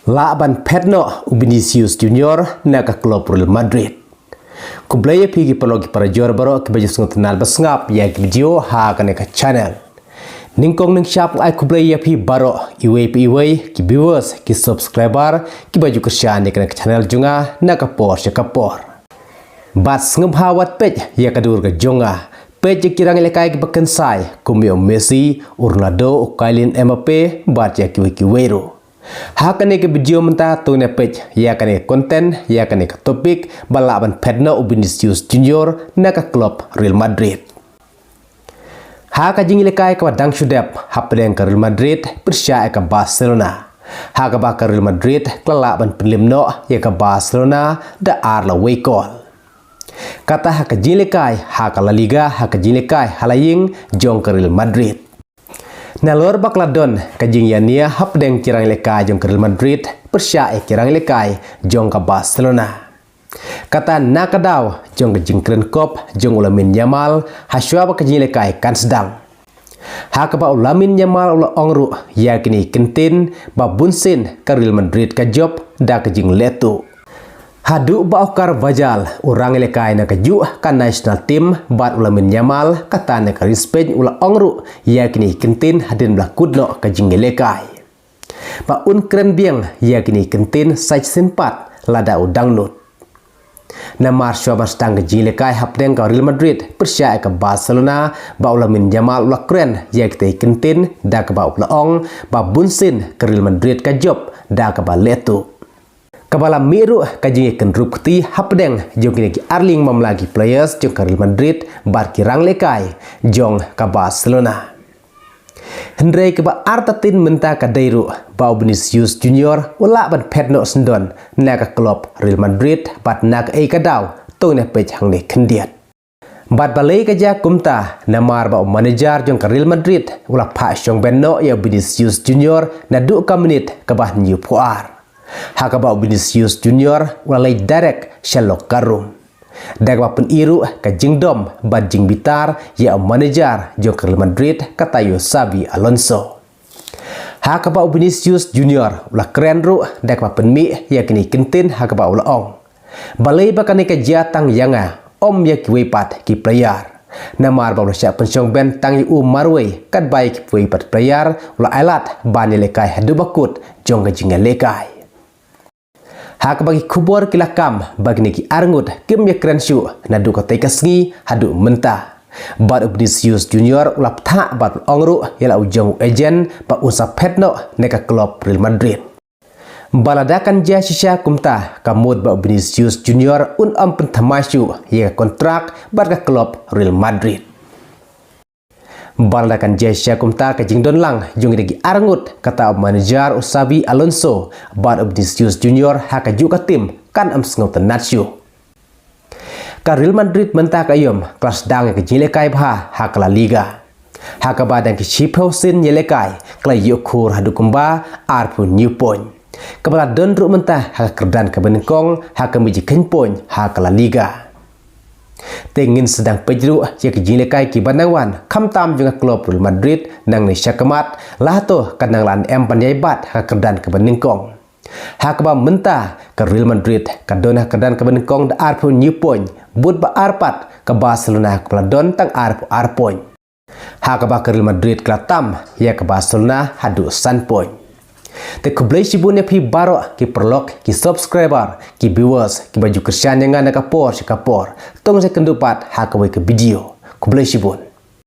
Laban Pedno Vinicius Junior na ka klub Real Madrid. Kublaya pigi pelogi para juara baru ke baju sungut tenal besngap ya ke video ha kane ka channel. Ningkong ning siap ai kublaya pi baru iwe ki viewers ki subscriber ki baju kerjaan kane ka channel junga na ka por sekapor. Bat sngap hawat pej ya kadur ka junga. Pej kirang lekai ki bakensai kumio Messi, Ronaldo, Kylian Mbappe bat ya ki wero. Hakane ke video mentah tu ne page ya kane konten ya kane ke topik balaban Pedno Vinicius Junior na ka klub Real Madrid. Haka jingi lekai ka dang sudap hapdeng ke Real Madrid persya ka Barcelona. Haka ba ka Real Madrid klalaban penlimno ya ka Barcelona da arla weikol. Kata haka jingi lekai haka La Liga haka jingi lekai halaying jong ke Real Madrid. Nalor bakladon kajing yania hapdeng kirang lekai jong ke Real Madrid persya kirang lekai jong ke Barcelona. Kata nakadaw jong kajing keren kop jong ulamin Yamal haswa kajing lekai kan sedang. Hakaba ulamin Yamal ula ongru yakini kentin babunsin ke Real Madrid ka job da kajing letu. Hadu baokar vajal urang lekai na kaju kan national team bat ulamin Yamal kata na ka respect ula ongru yakini kentin hadin blakudno kajing lekai. Ba un keren biang yakini kentin sai sempat lada udang nut. Na marswa bastang kajing lekai hapdeng ka Real Madrid persya ka Barcelona ba ulamin Yamal ula keren yakini kentin da ka ba ula ong ba bunsin ka Real Madrid ka job da ka ba letu. Kabala miru kajing ikan rupti hapdeng jong kini arling mamlagi players jong Real Madrid bar kirang lekai jong ka Barcelona. Hendrai keba artatin menta ka dairu ba Vinicius Junior wala ban Pedno sendon na ka klub Real Madrid bat nak ei kadaw to ne pej hang ne kendiat. Bat balai kaja kumta namar ba manager jong ka Real Madrid wala pa jong benno ya Vinicius Junior na du ka menit ka bah new puar. Hakaba Vinicius Junior walai direct Sherlock Karum. Dagba pun iru ka jingdom bad jing bitar ya manager jong Real Madrid katayo Xabi Alonso. Hakaba Vinicius Junior ula keren ru dagba pun mi ya kini kentin hakaba ula ong. Balai bakani ka jatang yanga om ya kiwepat ki player. Namar ba ula siap pensiong ben tang yu marway kad baik kiwepat player ula alat bani lekai hadu bakut jong ka jinga lekai. Hak bagi kubur kilakam bagi neki arngut kim ya keren syu nadu kotai kasngi hadu mentah. Bad Vinicius Junior ulap tak bad ongru yala ujung ejen pa usa Pedno neka klub Real Madrid. Baladakan ja sisa kumta kamud ba Vinicius Junior un pentamasyu ya kontrak bad ka klub Real Madrid. Baladakan Jesya kumta kajing don lang jong degi arngut kata manager Xabi Alonso bad Vinicius Junior haka juga tim kan amsngau tenatsyu. Ka Real Madrid mentah kayom kelas dang kajing lekai bha haka La Liga. Haka badang ki chipau sin yelekai klai yokur hadu kumba arpu new point. Kabala don ru mentah haka kerdan ka benengkong haka miji kenpon haka La Liga. Tengin sedang pejru ya kejing lekai ki bandawan kamtam juga klub Real Madrid nang ni syakamat lahto kanang lan pandai bat ha kerdan ke beningkong. Hakaba mentah ke Real Madrid kadona kerdan ke beningkong da arpu new point bud ba arpat ke Barcelona ke don tang arpu point. Hakaba ke Real Madrid klatam ya ke Barcelona hadu san point. Te kublai sibunnya pi baro ki perlok ki subscriber ki viewers ki baju kerjaan yang ngana kapor tong saya kendupat hakawai ke video kublai sibun.